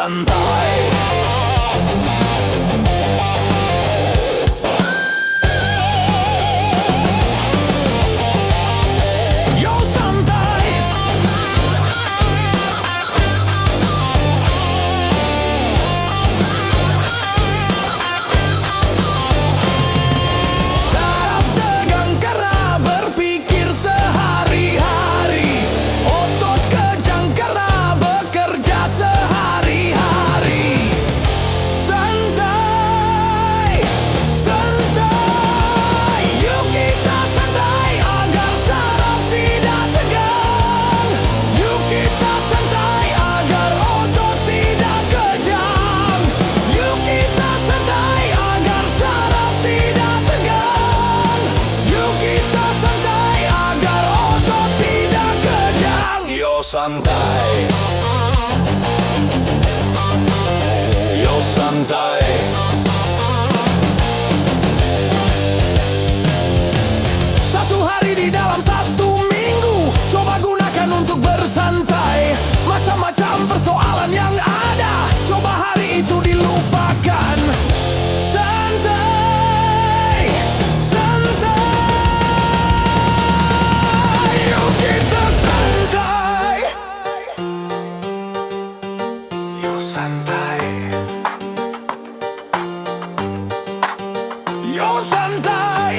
santai. Santai, yo santai. Satu hari di dalam satu minggu, coba gunakan untuk bersantai. Macam-macam persoalan yang ada, coba hari itu dilupakan. Santai, santai, yuk kita santai. Santai, yo santai.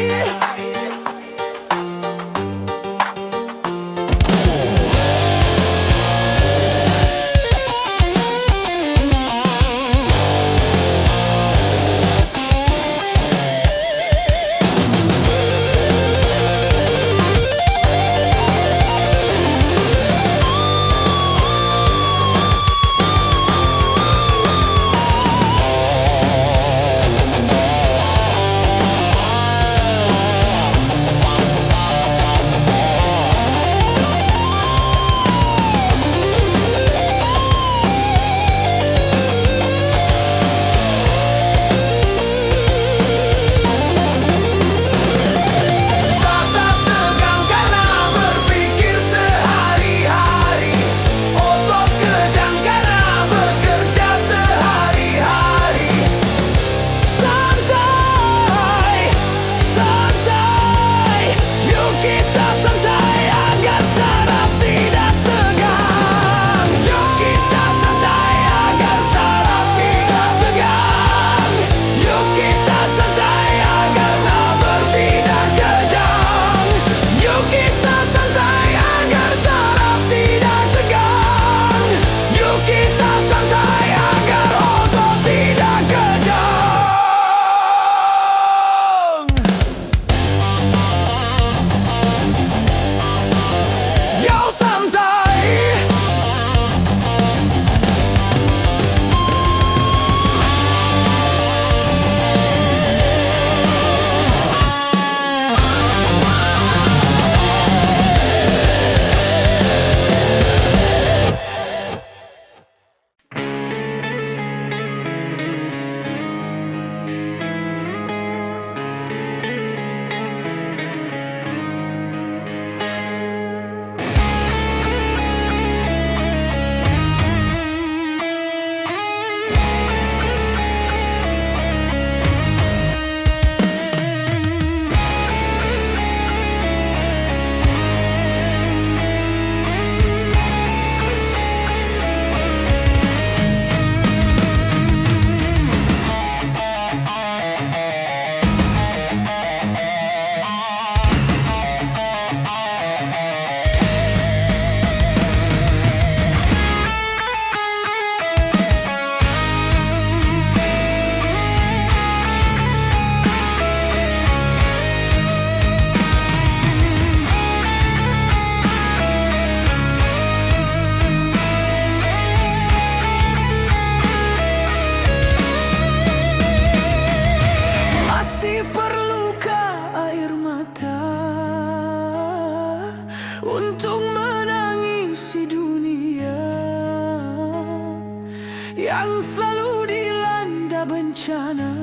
yang selalu dilanda bencana,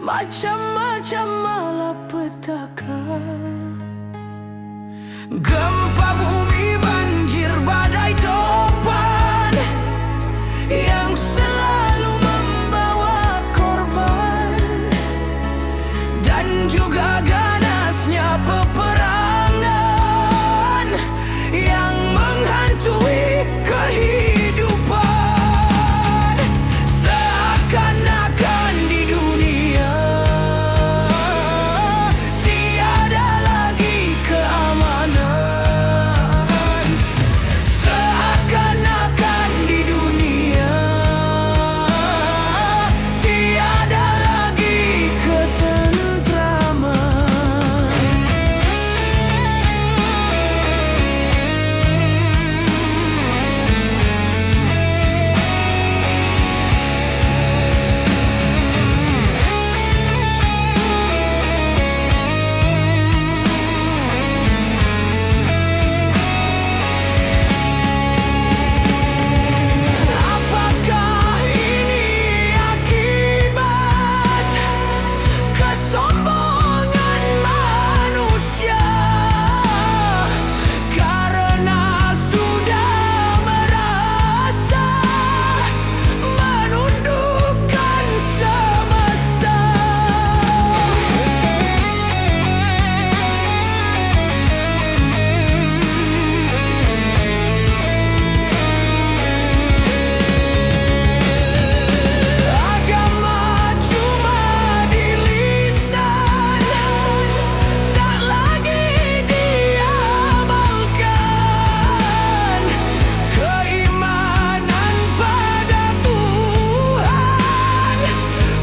macam-macam malapetaka, gempa bumi, banjir, badai, topan. dan juga ganasnya peperangan yang menghantui kehidupan. Seakan-akan di dunia tiada lagi keamanan. Seakan-akan di dunia tiada lagi ketentraman. Apakah ini akibat kesombongan manusia karena sudah merasa menundukkan semesta? Agama cuma di lisan, tak lagi diamalkan. Keimanan pada Tuhan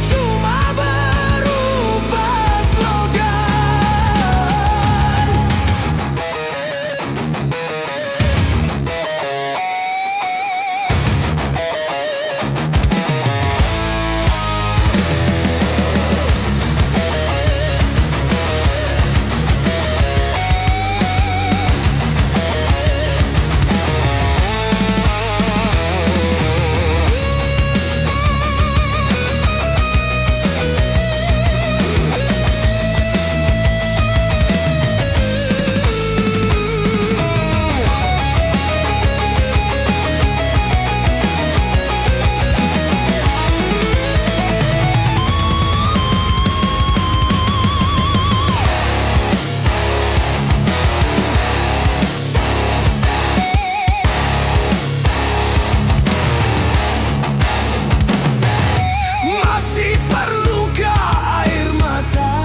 cuma berupa slogan. Masih perlukah air mata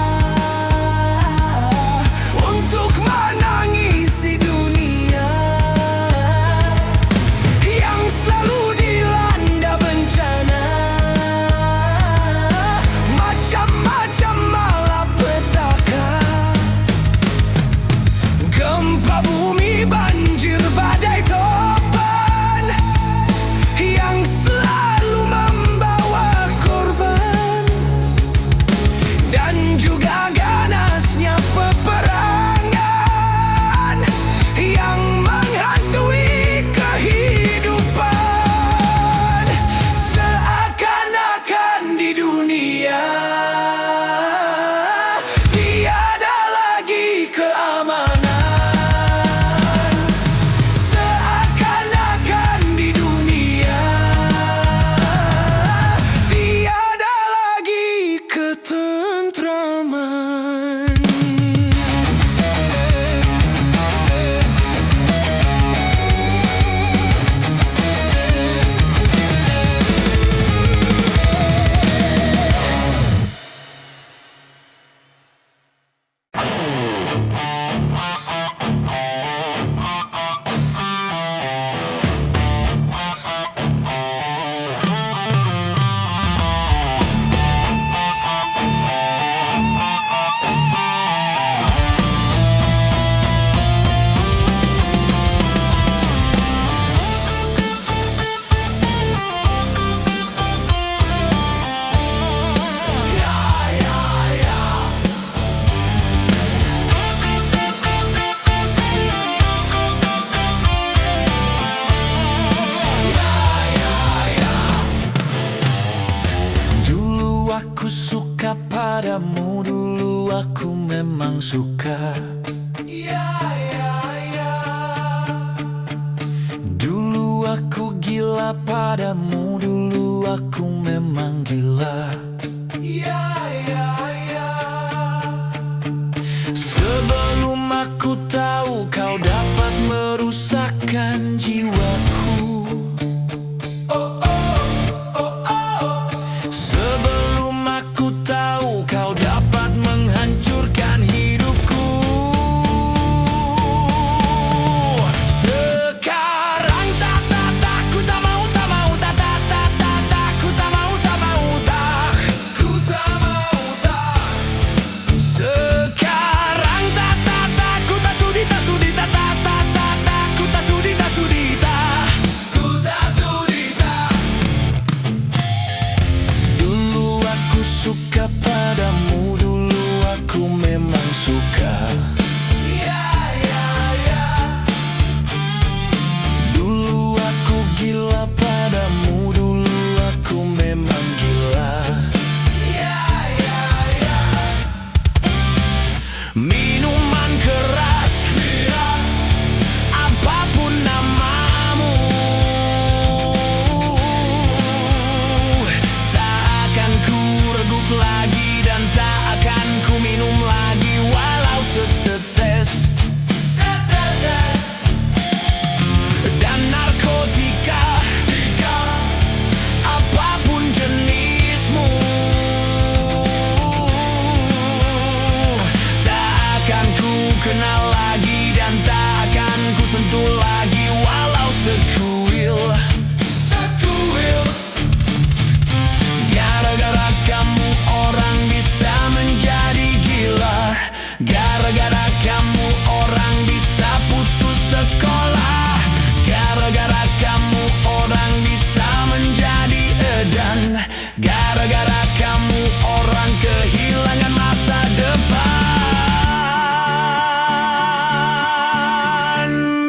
untuk menangisi dunia yang selalu dilanda bencana, macam-macam malapetaka, gempa bumi, banjir, badai, topan yang selalu membawa korban, dan juga ganasnya peperangan yang menghantui kehidupan. Seakan-akan di dunia tiada lagi keamanan. Seakan-akan di dunia tiada lagi ketentraman. padamu dulu aku memang suka. Dulu aku gila padamu, dulu aku memang gila. aku tahu kau dapat merusakkan jiwaku. Sebelum aku tahu kau dapat menghancurkan hidupku. Sekarang tak ku tak mau, tak mau, tak ku tak mau, tak mau, tak ku tak mau, tak. Sekarang tak ku tak sudi, tak sudi, tak ku tak sudi, tak sudi, tak ku tak sudi, tak. Dulu aku suka padamu, dulu aku memang suka. Dulu aku gila padamu, dulu aku memang gila. Minuman keras, apapun namamu, tak akan ku regup lagi dan tak akan ku minum lagi walau setetes. Dan narkotika, apapun jenismu, tak akan ku kenal lagi dan tak akan ku sentuh lagi walau sekuil. Gara-gara kamu orang bisa menjadi gila. Gara-gara kamu orang bisa putus sekolah. Gara-gara kamu orang bisa menjadi edan. Gara-gara kamu orang kehilangan masa depan.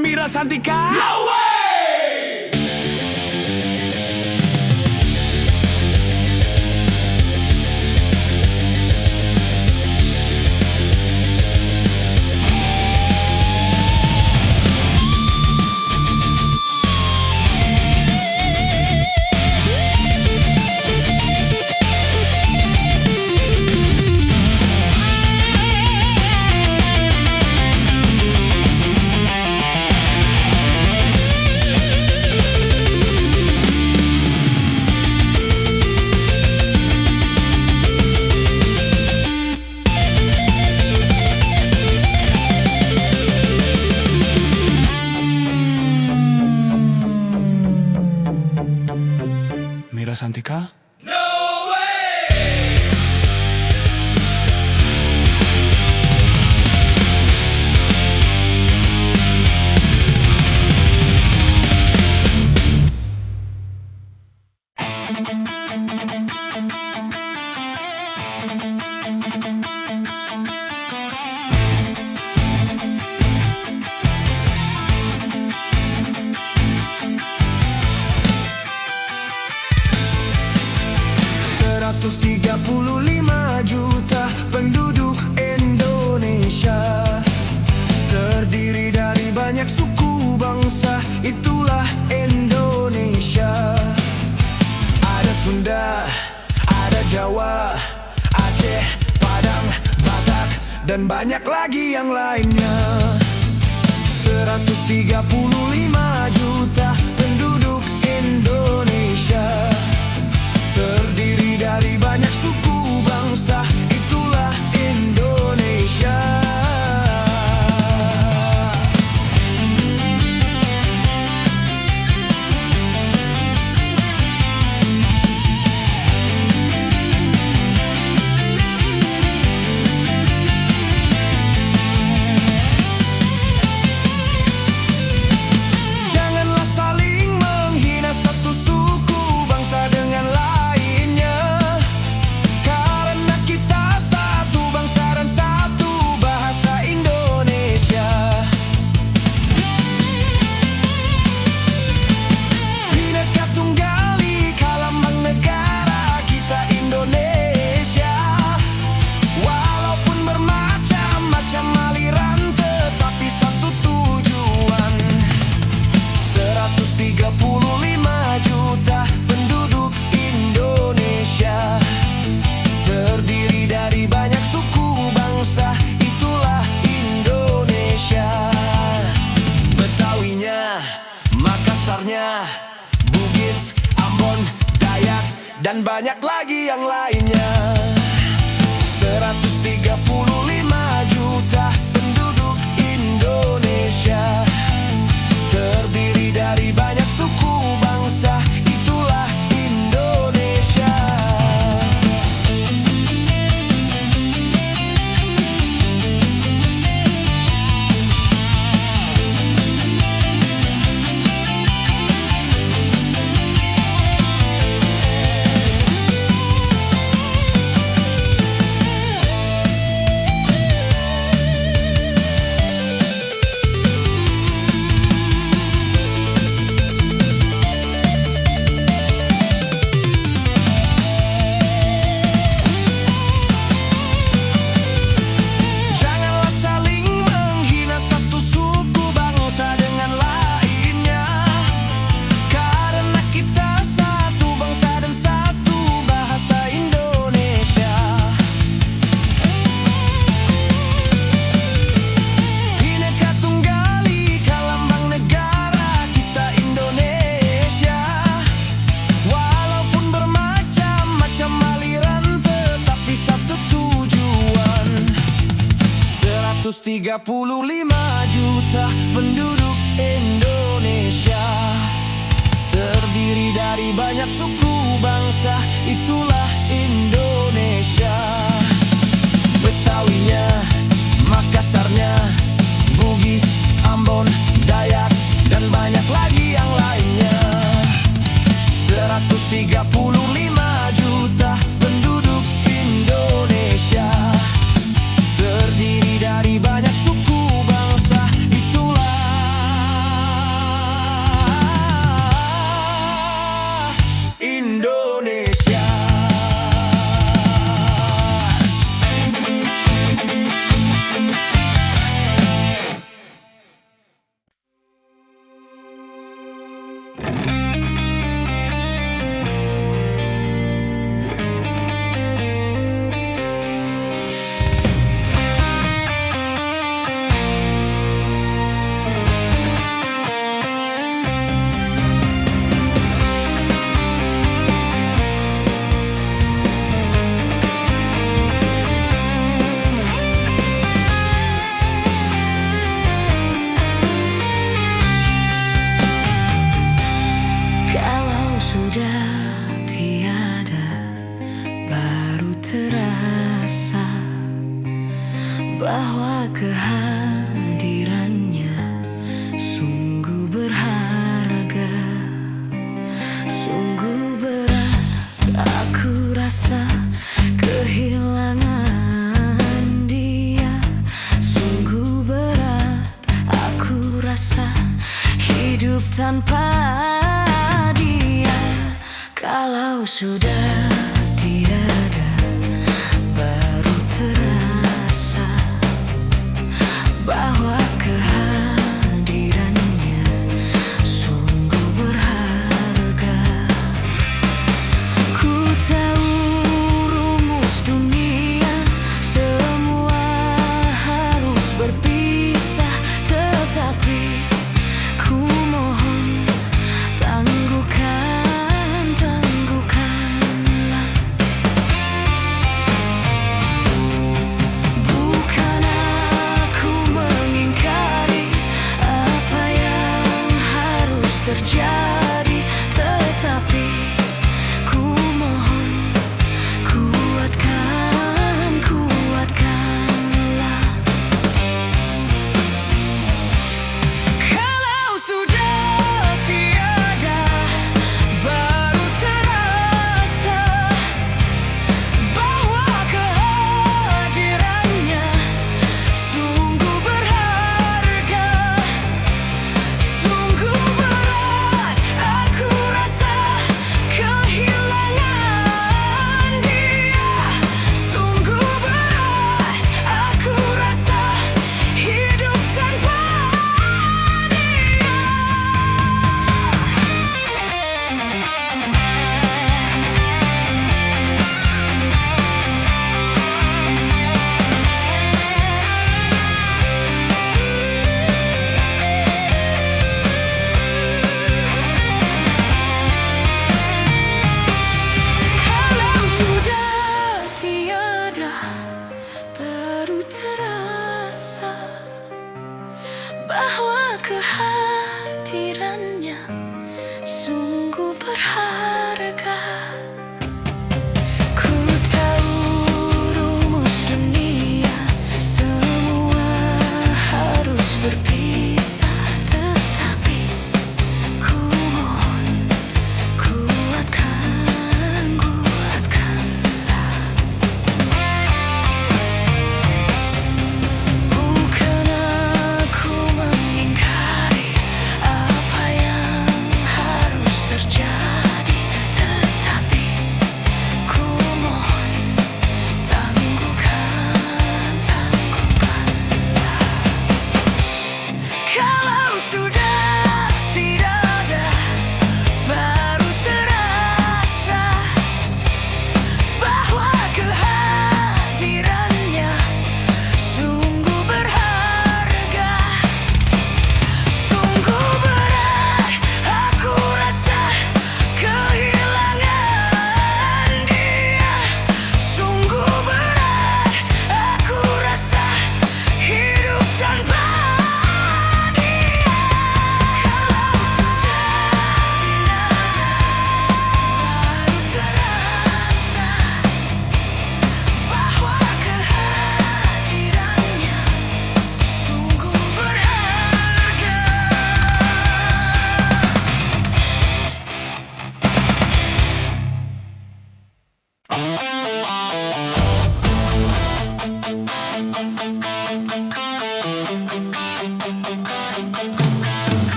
Mira Santika, no way! Mira Santika? $135 juta penduduk Indonesia, terdiri dari banyak suku bangsa, itulah Indonesia. Ada Sunda, ada Jawa, Aceh, Padang, Batak, dan banyak lagi yang lainnya. 135 juta penduduk Indonesia, terdiri dari banyak suku bangsa, itulah Indonesia. Janganlah saling menghina satu suku bangsa dengan lainnya, dan banyak lagi yang lainnya. 135 juta penduduk Indonesia, terdiri dari banyak suku bangsa, itulah Indonesia. Lima juta penduduk Indonesia, terdiri dari banyak suku bangsa, itulah Indonesia. Betawinya, Makassarnya, Bugis, Ambon, Dayak, dan banyak lagi yang lainnya. 135 juta penduduk Indonesia, terdiri dari banyak suku bangsa, itulah Indonesia. Bahwa kehadirannya sungguh berharga, sungguh berat aku rasa kehilangan dia, sungguh berat aku rasa hidup tanpa dia. Kalau sudah tiada, baru terasa bahwa kehadirannya sungguh berharga. Ku tahu rumus dunia, semua harus berpisah, tetapi ku mohon tangguhkanlah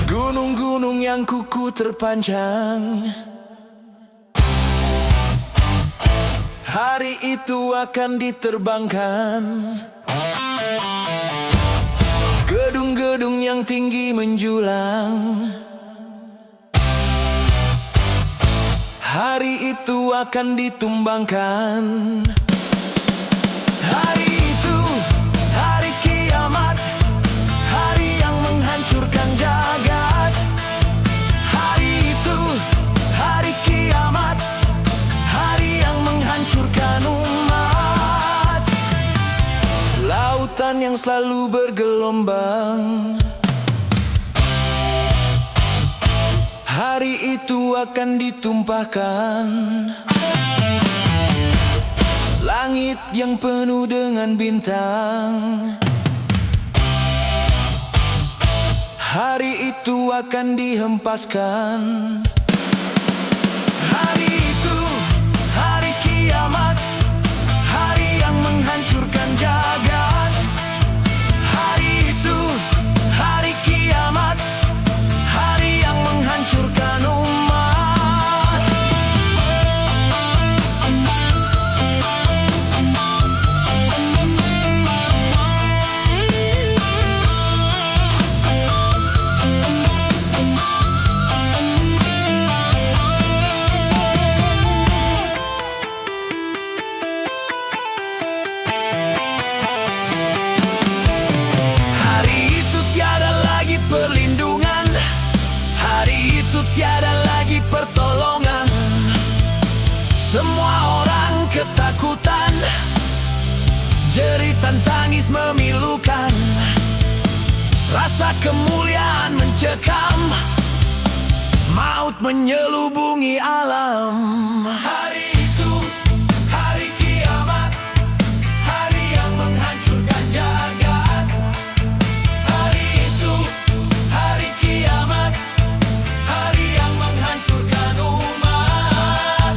Gunung-gunung yang kuku terpanjang, hari itu akan diterbangkan. Gedung-gedung yang tinggi menjulang, hari itu akan ditumbangkan. Hari itu, hari kiamat, hari yang menghancurkan jagat. Hari itu, hari kiamat, hari yang menghancurkan umat. Lautan yang selalu bergelombang, hari itu akan ditumpahkan. Langit yang penuh dengan bintang, hari itu akan dihempaskan. Hari itu, hari kiamat, hari yang menghancurkan jagat. Hari itu, hari kiamat, hari yang menghancurkan umat. Hari itu tiada lagi perlindungan, hari itu tiada lagi pertolongan. Semua orang ketakutan, jeritan tangis memilukan. Rasa kemuliaan mencekam, maut menyelubungi alam. Hari itu, hari kiamat, hari yang menghancurkan jagat. Hari itu, hari kiamat, hari yang menghancurkan umat.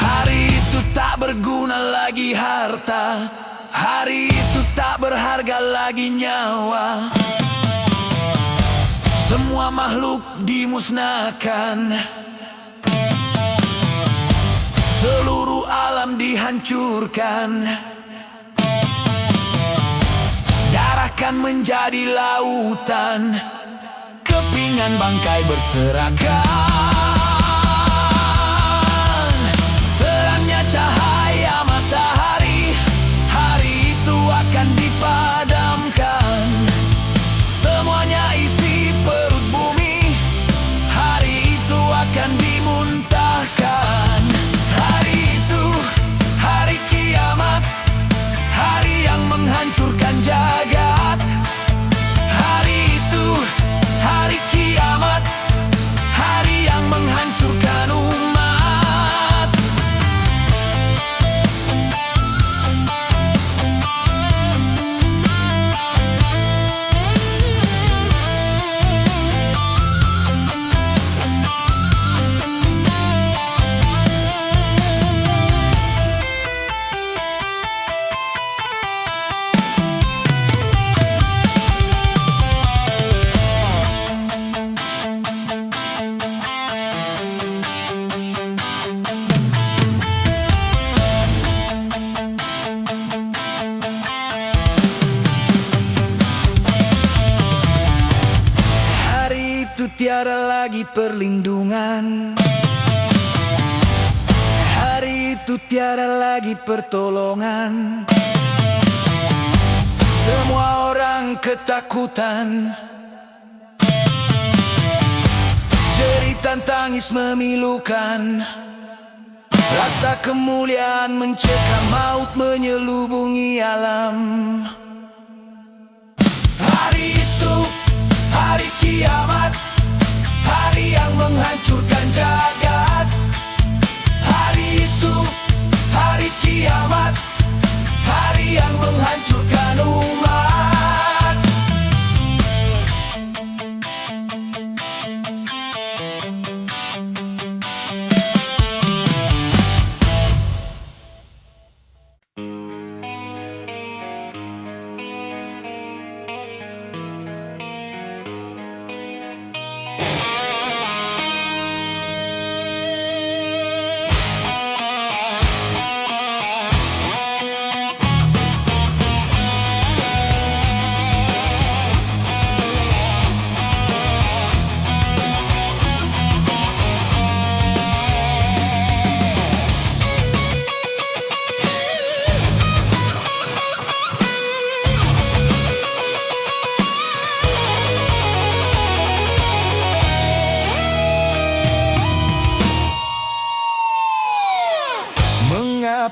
Hari itu tak berguna lagi harta, hari itu tak berharga lagi nyawa. Semua makhluk dimusnahkan, seluruh alam dihancurkan. Darah kan menjadi lautan, kepingan bangkai berserakan. Terangnya cahaya matahari, hari itu akan dipadamkan. Semuanya isi perut bumi, hari itu akan dimuntahkan. Hari itu, hari kiamat, hari yang menghancurkan jagat. Hari itu, hari kiamat, hari yang menghancurkan umat. Hari itu tiada lagi perlindungan, hari itu tiada lagi pertolongan. Semua orang ketakutan, jeritan tangis memilukan. Rasa kemuliaan mencekam, maut menyelubungi alam. Hari itu, hari kiamat, hari yang menghancurkan jagat. Hari itu, hari kiamat, hari yang menghancurkan umat.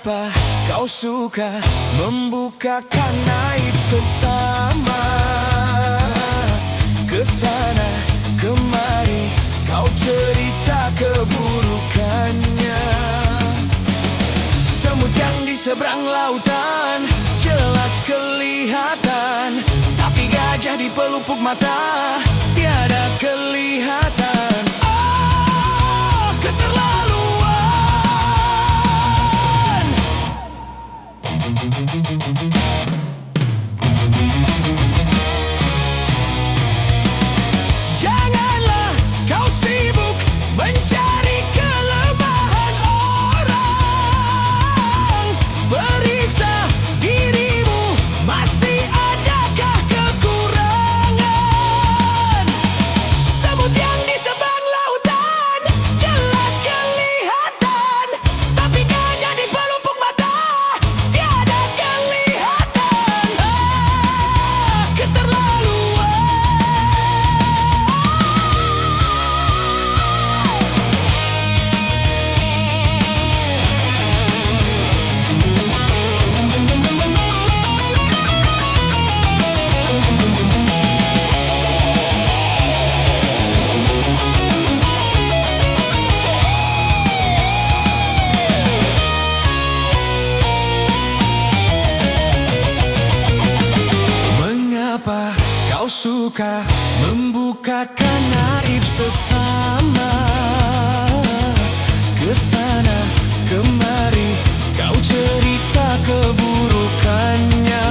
Mengapa kau suka membukakan aib sesama? Kesana kemari kau cerita keburukannya. Semut yang di seberang lautan jelas kelihatan, tapi gajah di pelupuk mata tiada kelihatan. Oh, keterlaluan. Janganlah kau sibuk mencari kelemahan orang. Periksa dirimu, masih adakah kekurangan? Semut yang di seberang lautan jelas kelihatan, tapi gajah di pelupuk mata tiada kelihatan. Ah, keterlaluan. Mengapa kau suka membukakan aib sesama? Kesana kemari kau cerita keburukannya.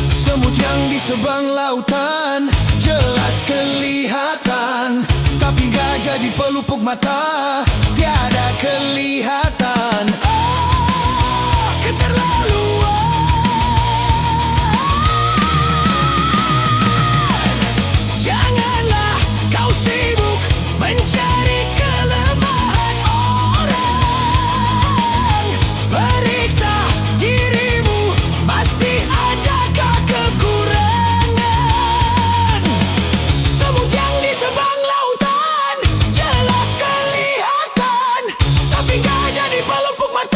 Semut yang di seberang lautan jelas kelihatan, tapi gajah di pelupuk mata tiada kelihatan. Oh, keterlaluan. Janganlah kau sibuk mencari kelemahan orang. Periksa dirimu, masih adakah kekurangan? Semut yang di seberang lautan jelas kelihatan, tapi gajah di pelupuk mata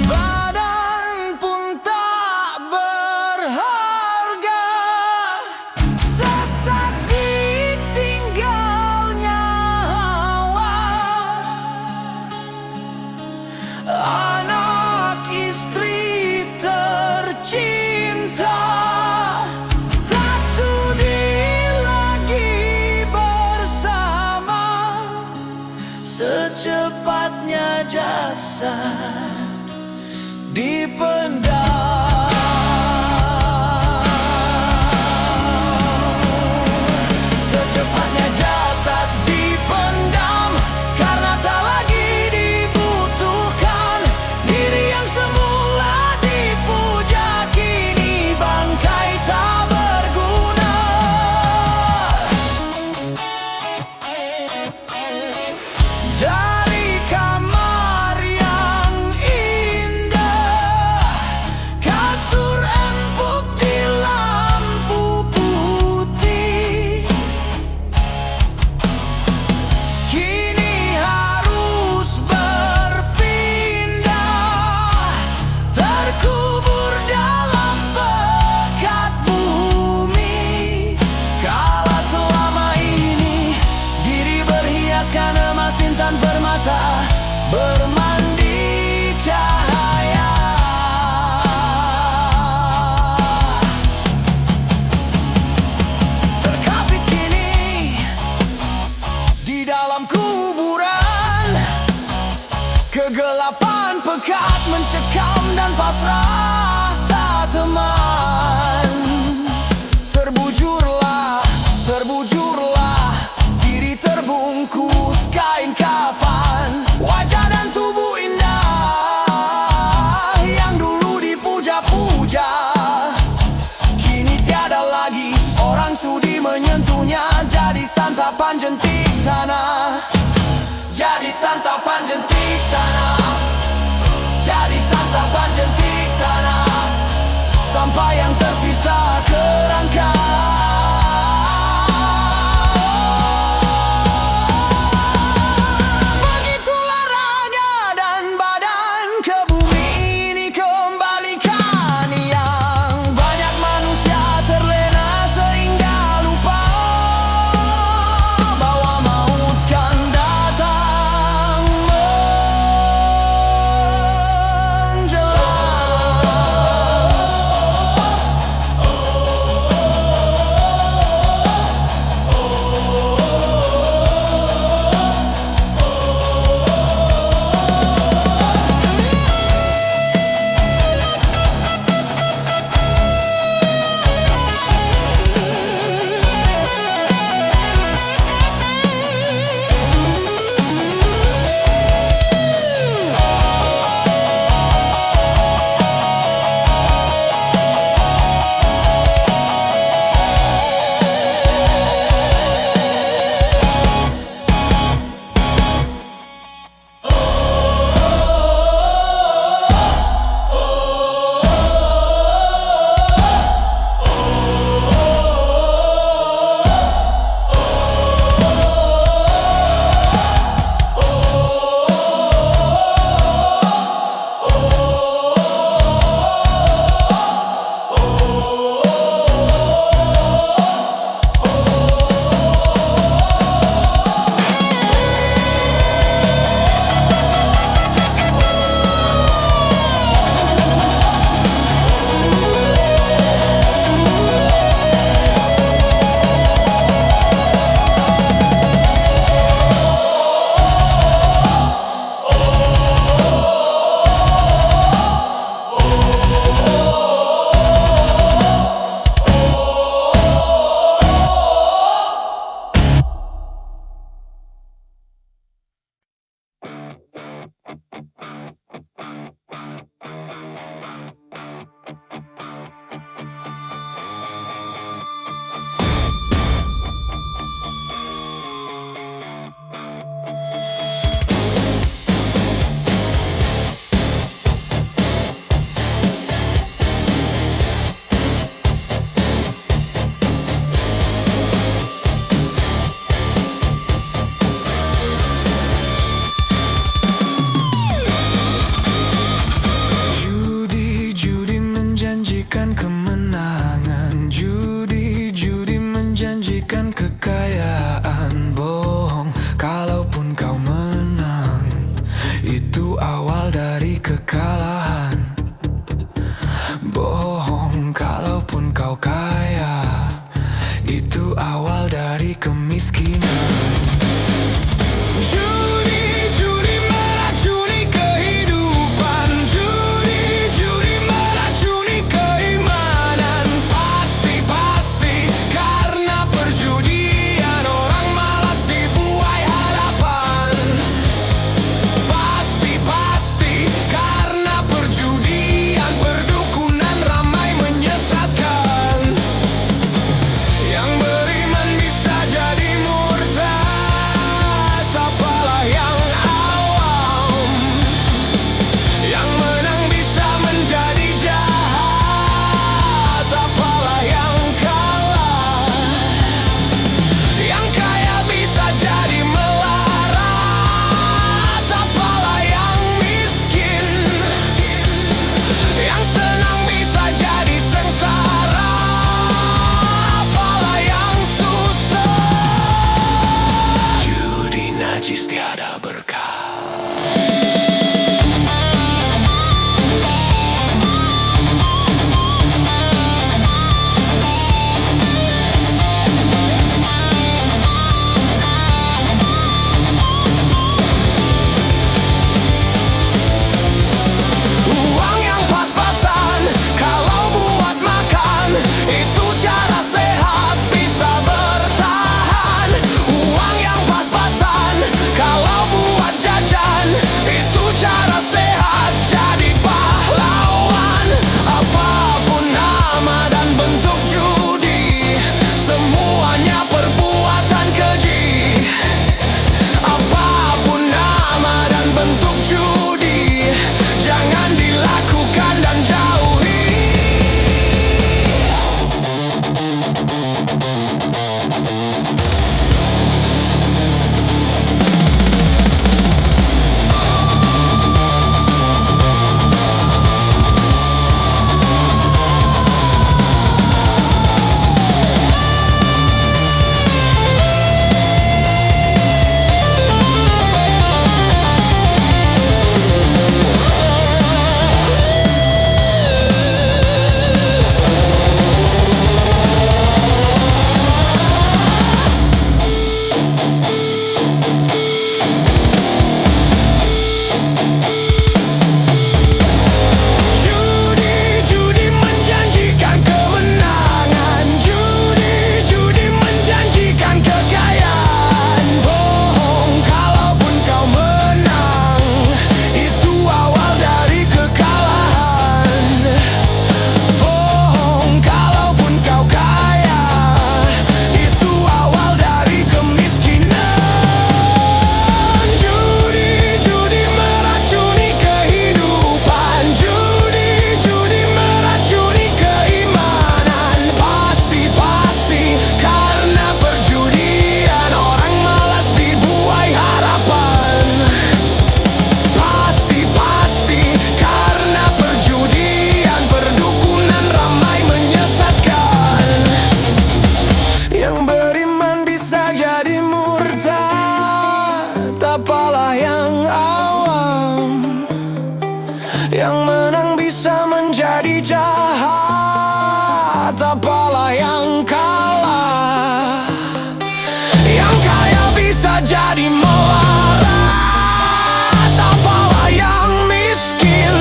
Badan pun tak berharga, sesaat ditinggal nyawa. Anak istri tercinta tak sudi lagi bersama. Secepatnya jasad dipendam. Secepatnya jasad dipendam karena tak lagi dibutuhkan. Diri yang semula dipuja kini bangkai tak berguna. Dari kamar yang indah, kasur empuk di lampu putih, kini harus berpindah, terkubur dalam pekat bumi. Kala selama ini diri berhiaskan emas intan permata, bermandi cahaya. Terkapit kini di dalam kuburan, kegelapan pekat mencekam dan pasrah tak teman. Terbujurlah, terbujurlah, diri terbungkus kain kafan. Wajah dan tubuh indah yang dulu dipuja-puja, kini tiada lagi orang sudi menyentuhnya. Jadi santapan jentik tanah, jadi santapan jentik tanah, jadi santapan jentik tanah. Sampah yang tersisa kerangka. Begitulah raga dan badan ke bumi ini kembalikan. Yang banyak manusia terlena sehingga lupa bahwa maut kan datang menjelang. menjanjikan kekayaan. Bohong kalaupun kau menang, itu awal dari kekalahan. Bohong kalaupun kau kaya, itu awal dari kemiskinan. Judi, judi meracuni kehidupan. Judi, judi meracuni keimanan. Pasti, pasti karena perjudian orang malas dibuai harapan. Pasti, pasti karena perjudian perdukunan ramai menyesatkan. Yang beriman bisa jadi murtad, apalah yang awam. Yang menang bisa menjadi jahat, apalah yang kalah. Yang kaya bisa jadi melarat, apalah yang miskin. Yang senang bisa jadi sengsara, apalah yang susah. Judi najis tiada berkah. Uang yang pas-pasan kalau buat makan, itu cara sehat bisa bertahan. Uang yang pas-pasan kalau buat jajan, itu cara sehat jadi pahlawan. Apapun nama dan bentuk judi, semuanya perbuatan keji. Apapun nama dan bentuk judi, jangan dilakukan dan jauhi. Judi, judi menjanjikan kemenangan. Judi, judi menjanjikan kekayaan. Bohong kalaupun kau menang, itu awal dari kekalahan. Bohong kalaupun kau kaya, itu awal dari kemiskinan. Judi, judi meracuni kehidupan. Judi, judi meracuni keimanan. Pasti, pasti karena perjudian orang malas dibuai harapan. Pasti, pasti karena perjudian perdukunan ramai menyesatkan. Yang beriman bisa jadi murtad, apalah yang awam. Yang menang bisa menjadi jahat, apalah yang kalah. Yang kaya bisa jadi melarat, apalah yang miskin.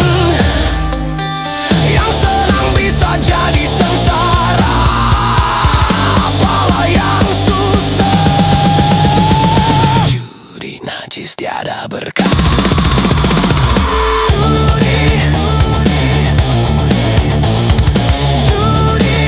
Yang senang bisa jadi sengsara, apalah yang susah. Judi najis tiada berkah. Judi, judi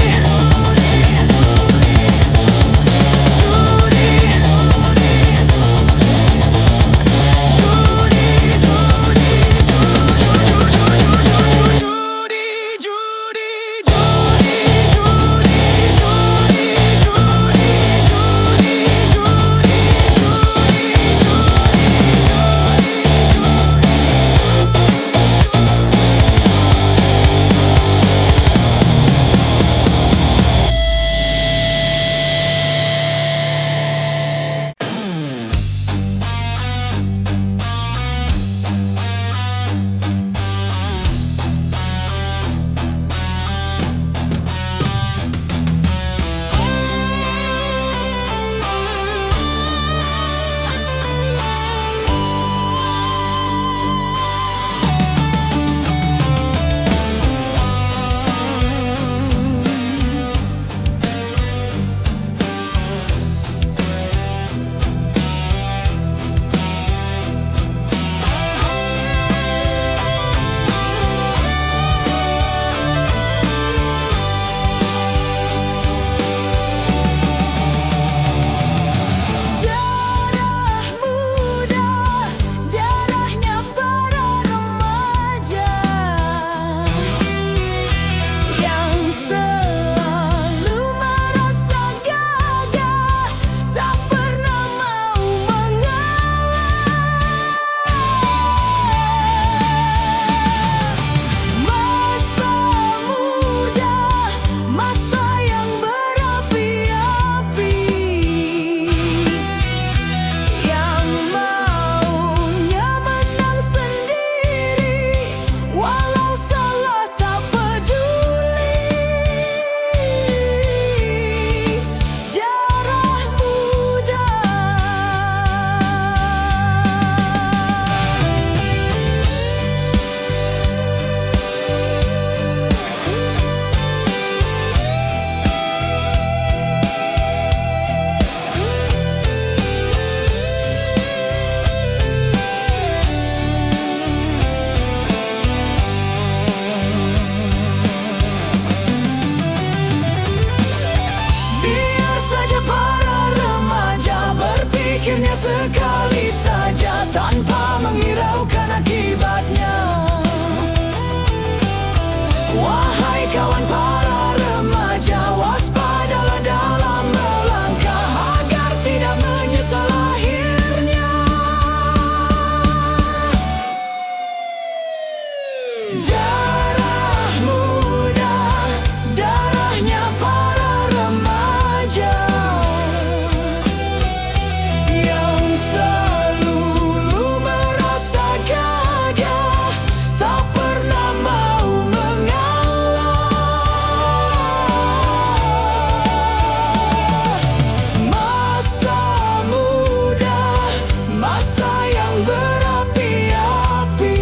akhirnya sekali saja tanpa menghiraukan akibatnya. Wahai kawan para remaja, waspadalah dalam melangkah agar tidak menyesal akhirnya. Darah muda, darahnya para remaja yang selalu merasa gagah, tak pernah mau mengalah. Masa muda, masa yang berapi-api,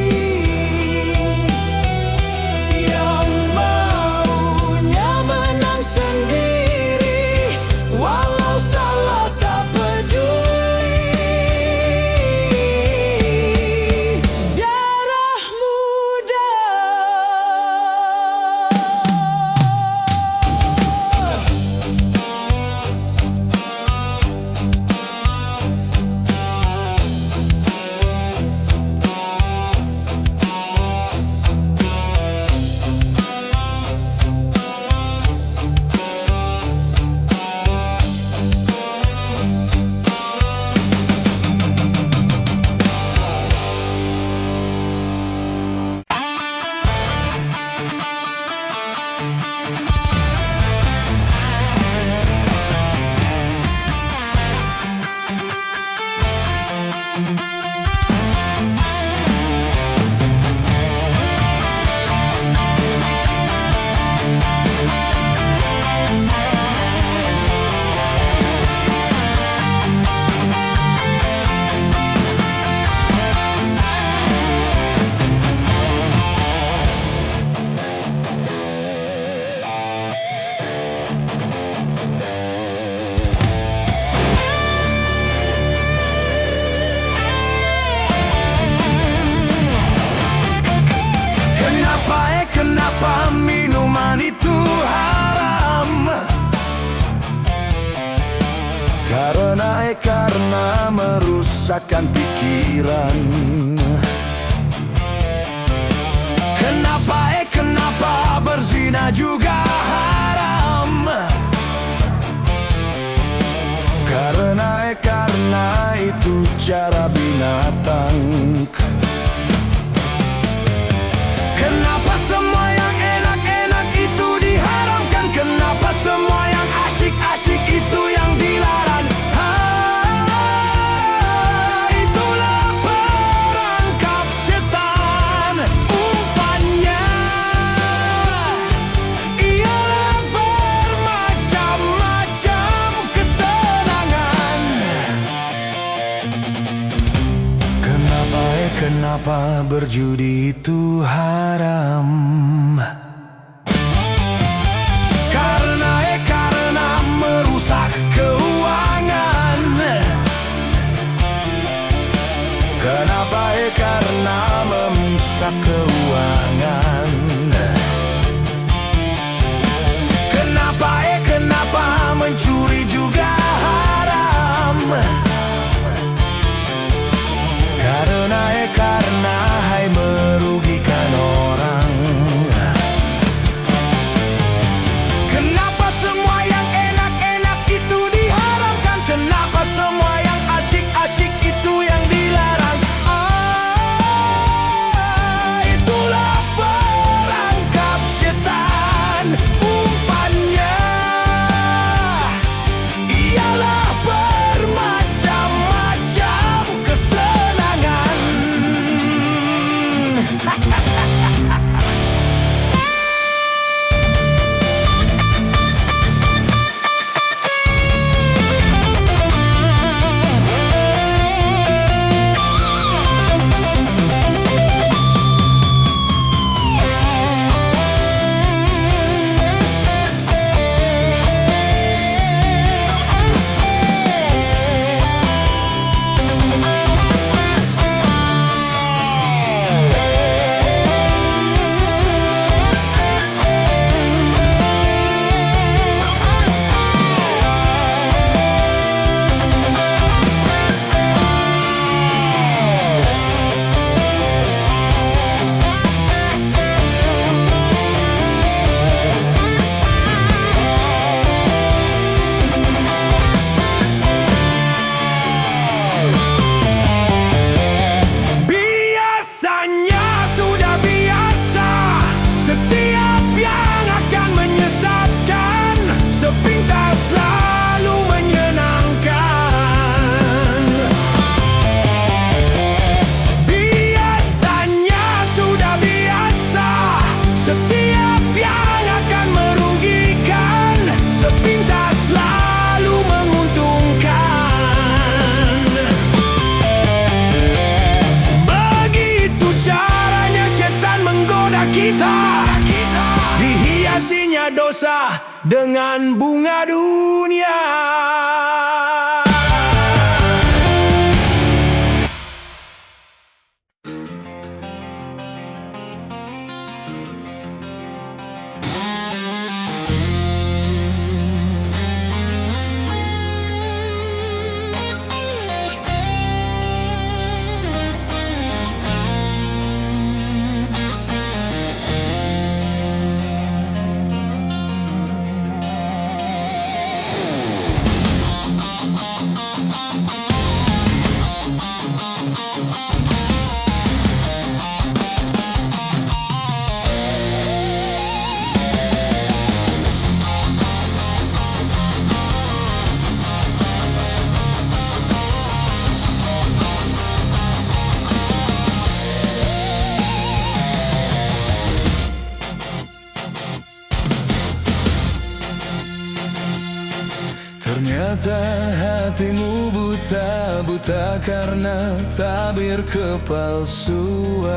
yang maunya menang sendiri, walau salah tak peduli. Darah muda. Kenapa minuman itu haram? Karena merusakkan pikiran. Kenapa berzina juga haram? Karena itu cara binatang. Kenapa semua yang enak-enak itu diharamkan? Kenapa semua yang asyik-asyik itu yang dilarang? Itulah perangkap setan. Umpannya ialah bermacam-macam kesenangan. Kenapa berjudi itu haram? Karena merusak keuangan. Karena merusak keuangan. Kenapa mencuri juga haram? Karena hai merugikan orang. Kenapa semua yang enak-enak itu diharamkan? Kenapa semua yang asyik-asyik itu yang dilarang? Itulah kita dihiasinya dosa dengan bunga dunia. Ternyata hatimu buta karena tabir kepalsuan.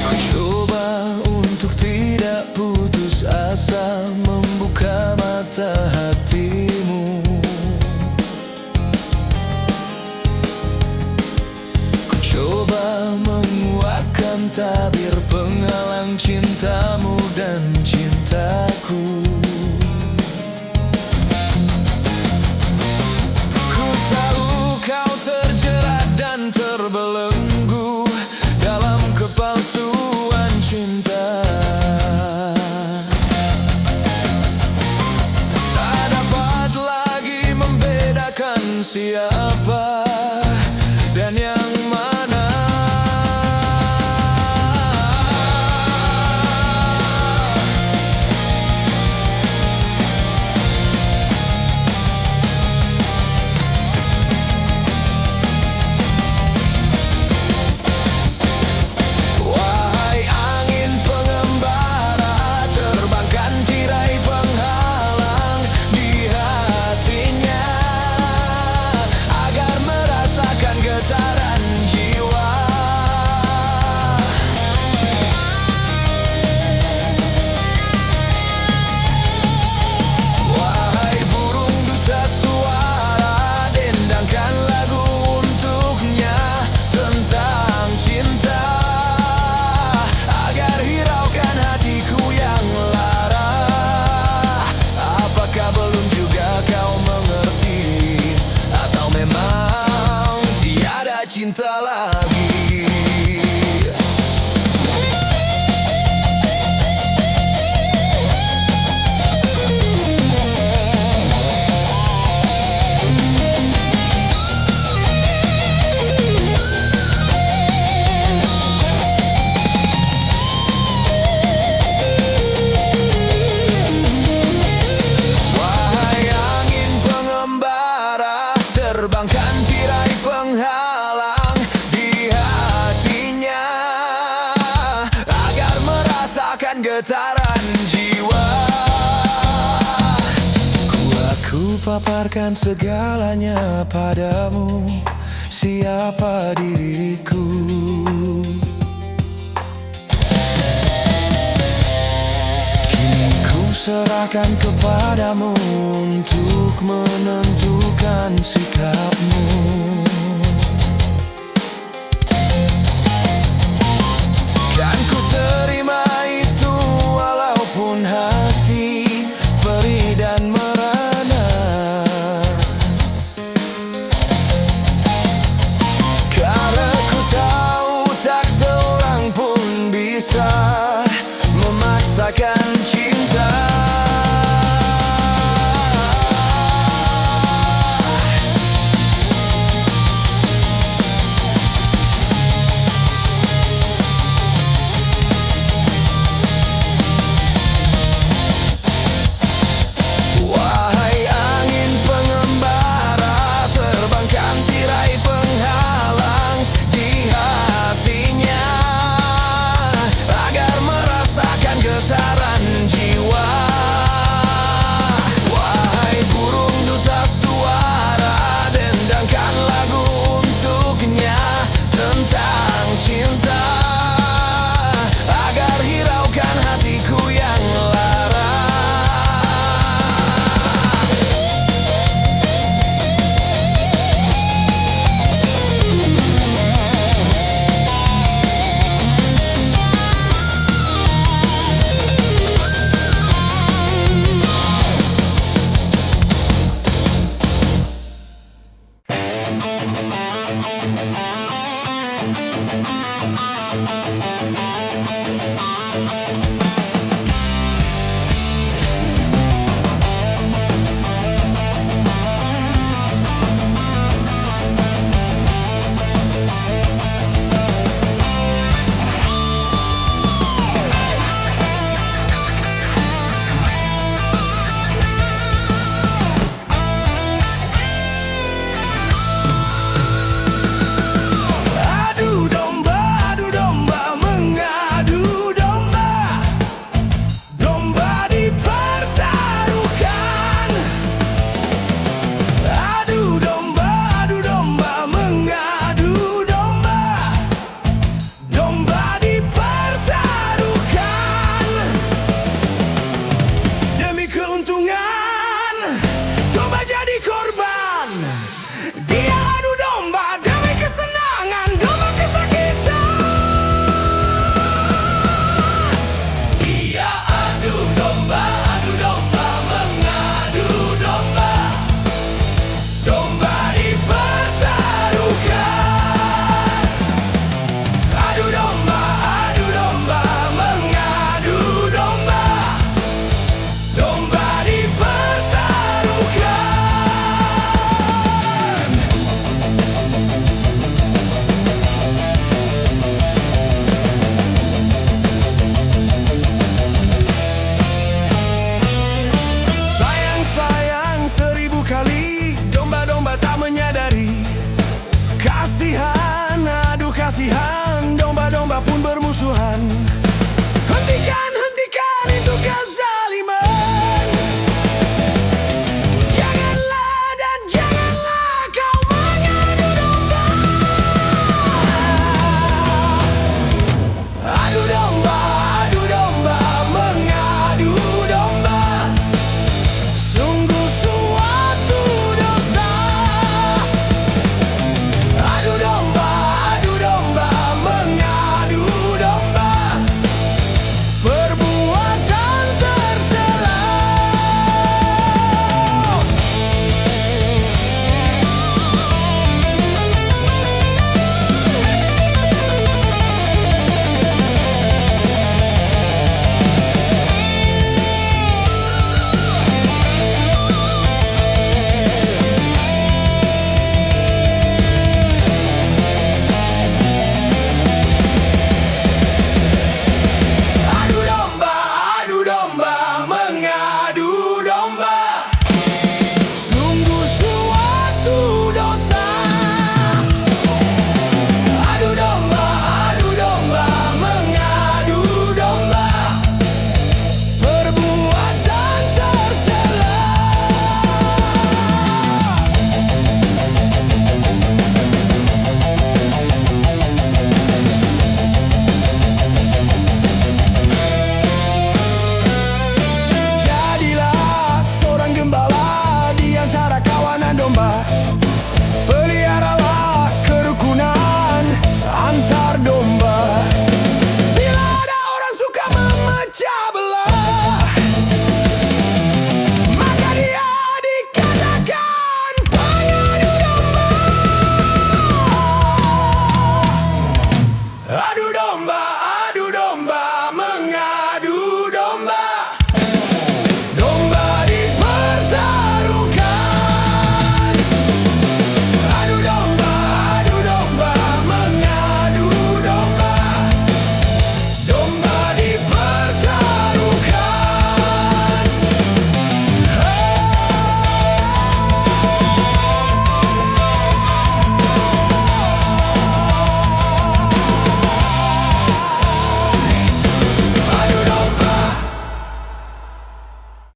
Ku coba untuk tidak putus asa, membuka mata hatimu. Ku coba menguatkan tabir penghalang cintamu dan cintaku. Ku tahu kau terjerat dan terbelenggu dalam kepalsuan cinta. Tak dapat lagi membedakan siapa dan yang mana. Cinta lagi. Wahai angin pengembara, terbangkan tirai penghalang di hatinya agar merasakan getaran jiwa. Aku paparkan segalanya padamu, siapa diriku. Kini ku serahkan kepadamu untuk menentukan sikapmu. Kan ku terima itu walaupun hati perih dan merana. Karena ku tahu tak seorang pun bisa memaksakan cinta. Adu domba mengadu domba. Domba dipertaruhkan. Adu domba mengadu domba. Domba dipertaruhkan. Demi keuntungan, domba jadi korban. Dia adu domba demi kesenangan, domba kesakitan. Dia adu domba mengadu domba. Domba dipertaruhkan. Adu domba mengadu domba. Domba dipertaruhkan. Sayang seribu kali, domba-domba tak menyadari. Kasihan, aduh kasihan, domba-domba pun bermusuhan.